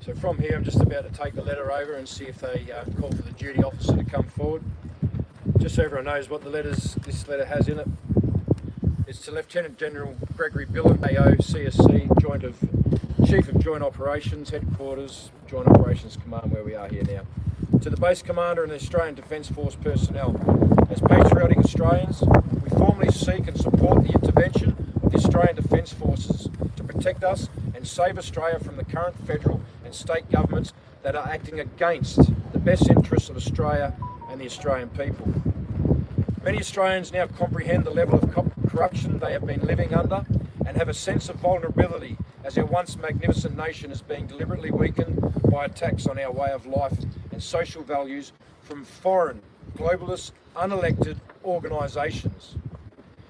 So from here I'm just about to take the letter over and see if they call for the duty officer to come forward. Just so everyone knows what this letter has in it. It's to Lieutenant General Gregory Billen, AO, CSC, Chief of Joint Operations, Headquarters, Joint Operations Command, where we are here now. To the Base Commander and the Australian Defence Force personnel. As patriotic Australians, we formally seek and support the intervention of the Australian Defence Forces to protect us and save Australia from the current federal and state governments that are acting against the best interests of Australia and the Australian people. Many Australians now comprehend the level of corruption they have been living under and have a sense of vulnerability as our once magnificent nation is being deliberately weakened by attacks on our way of life and social values from foreign, globalist, unelected organisations.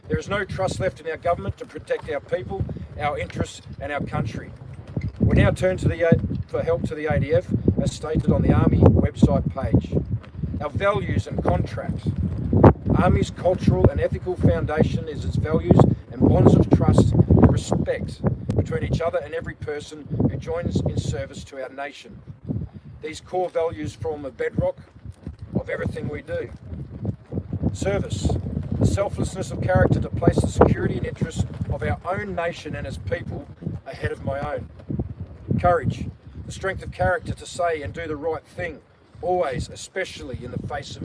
There is no trust left in our government to protect our people, our interests and our country. We now turn for help to the ADF as stated on the Army website page. Our values and contract. Army's cultural and ethical foundation is its values and bonds of trust and respect between each other and every person who joins in service to our nation. These core values form a bedrock of everything we do. Service, the selflessness of character to place the security and interests of our own nation and its people ahead of my own. Courage, the strength of character to say and do the right thing, always, especially in the face of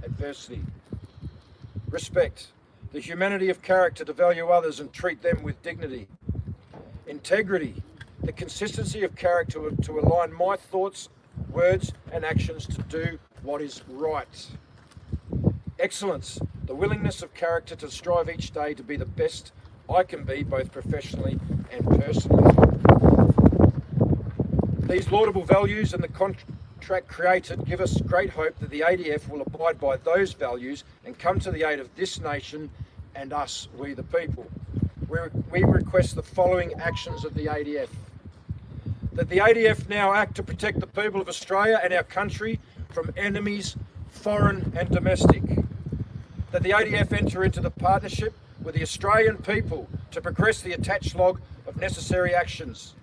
adversity. Respect, the humanity of character to value others and treat them with dignity. Integrity, the consistency of character to align my thoughts, words and actions to do what is right. Excellence, the willingness of character to strive each day to be the best I can be, both professionally and personally. These laudable values and the contract created give us great hope that the ADF will abide by those values and come to the aid of this nation and us, we the people. We request the following actions of the ADF. That the ADF now act to protect the people of Australia and our country from enemies, foreign and domestic. That the ADF enter into the partnership with the Australian people to progress the attached log of necessary actions.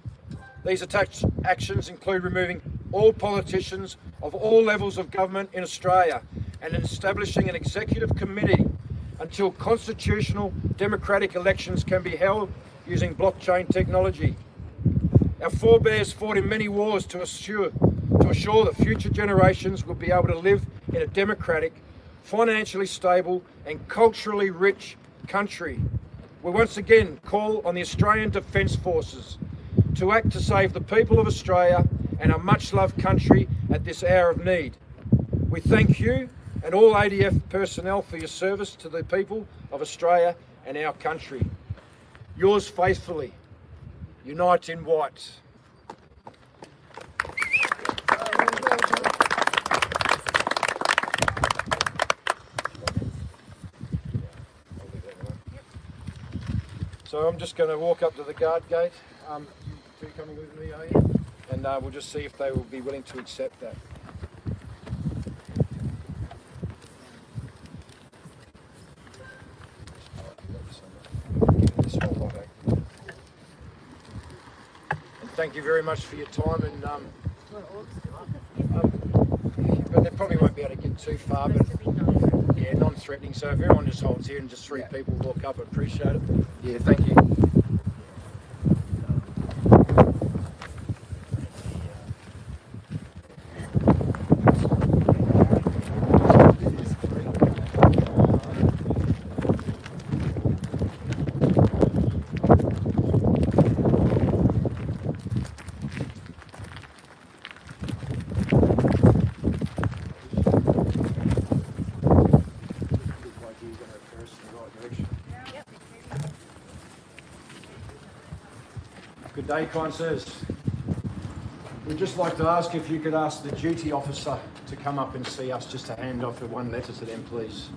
These attached actions include removing all politicians of all levels of government in Australia and establishing an executive committee until constitutional democratic elections can be held using blockchain technology. Our forebears fought in many wars to assure that future generations will be able to live in a democratic, financially stable and culturally rich country. We once again call on the Australian Defence Forces to act to save the people of Australia and our much-loved country at this hour of need. We thank you and all ADF personnel for your service to the people of Australia and our country. Yours faithfully, Unite in White. So I'm just going to walk up to the guard gate. You two coming with me, are you? And we'll just see if they will be willing to accept that. And thank you very much for your time. And but they probably won't be able to get too far. But yeah, non-threatening. So if everyone just holds here and just three people walk up, I appreciate it. Yeah, thank you. Good day, kind sirs. We'd just like to ask if you could ask the duty officer to come up and see us just to hand off one letter to them, please.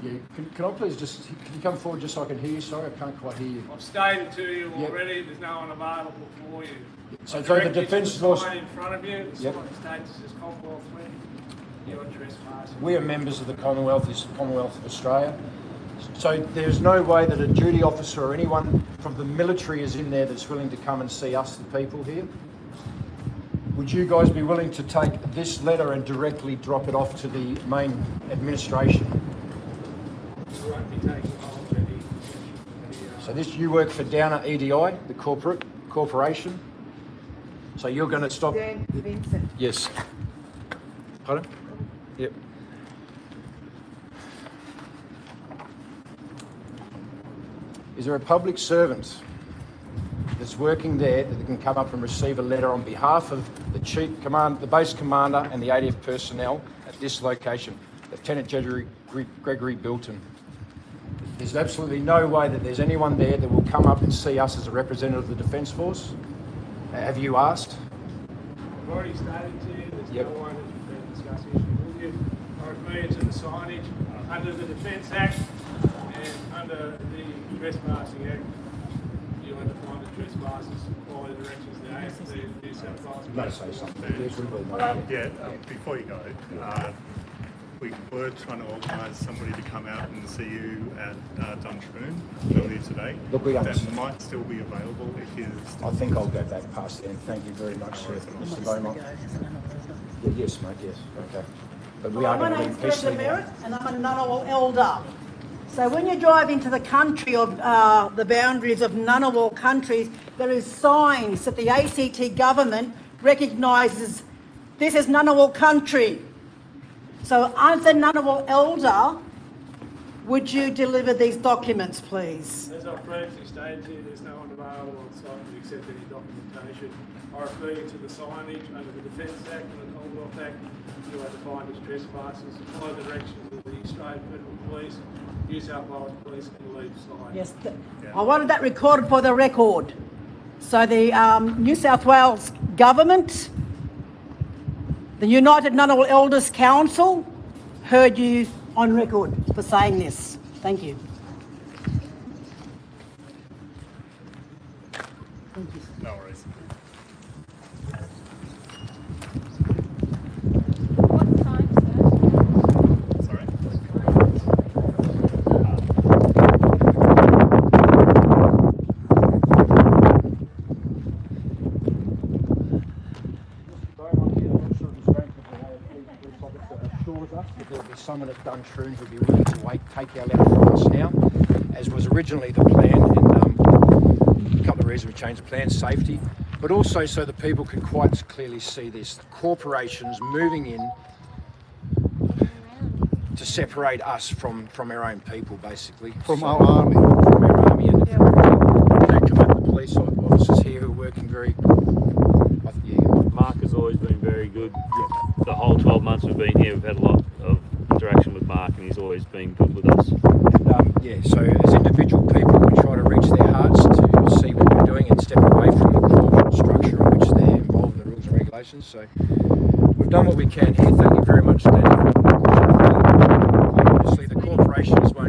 Yeah, can I please just, can you come forward just so I can hear you? Sorry, I can't quite hear you. I've stated to you already, there's no one available for you. So the Defence Force... in front of you, the sign states this Commonwealth Link. You're trespassing. We are members of the Commonwealth, this Commonwealth of Australia. So there's no way that a duty officer or anyone from the military is in there that's willing to come and see us, the people here? Would you guys be willing to take this letter and directly drop it off to the main administration? We won't be taking hold of any So this, you work for Downer EDI, the corporation. So you're going to stop? Dan Vincent. Yes. Pardon? Yep. Is there a public servant that's working there that can come up and receive a letter on behalf of the chief command, the base commander, and the ADF personnel at this location, Lieutenant General Gregory Bilton? There's absolutely no way that there's anyone there that will come up and see us as a representative of the Defence Force. Have you asked? I've already stated to you, there's Yep. no one that's been discussing issues with you. I refer you to the signage under the Defence Act and under the Trespassing Act. You want to find the trespassers, follow the directions of the AFP, New South Wales. No, say something. Yes, we will. Before you go, we were trying to organise somebody to come out and see you at Duntroon earlier today. Look, we that understand. might still be available if you. I think I'll go back past then. Thank you very much, sir. Mr. Beaumont. Yeah, yes, mate, yes. Okay. But we are My going to name's be Brenda peacefully. Merritt and I'm a Ngunnawal elder. So when you drive into the country of the boundaries of Ngunnawal countries, there is signs that the ACT government recognises this is Ngunnawal country. So as a Ngunnawal elder, would you deliver these documents, please? As I've previously stated to you, there's no one available on site to accept any documentation. I refer you to the signage under the Defence Act and the Commonwealth Act. You are defined as trespassers. Follow the directions of the Australian Federal Police, New South Wales Police, and leave site. Yes, I wanted that recorded for the record. So the New South Wales government, the United Ngunnawal Elders Council, heard you on record for saying this. Thank you. No worries. What time's that? Sorry. Assures us that there'll be someone at Duntroon who'll be willing to take our letter from us now, as was originally the plan, and a couple of reasons we changed the plan: safety, but also so that people can quite clearly see this. Corporations moving in to separate us from our own people, basically. From So- our army. From our army, and the police officers here who are working very. Yeah. Mark has always been very good. The whole 12 months we've been here, we've had a lot of interaction with Mark, and he's always been good with us. Yeah, so as individual people, we try to reach their hearts to see what we're doing and step away from the corporate structure in which they're involved in the rules and regulations. So we've done what we can here. Thank you very much, Danny. Obviously, the corporations won't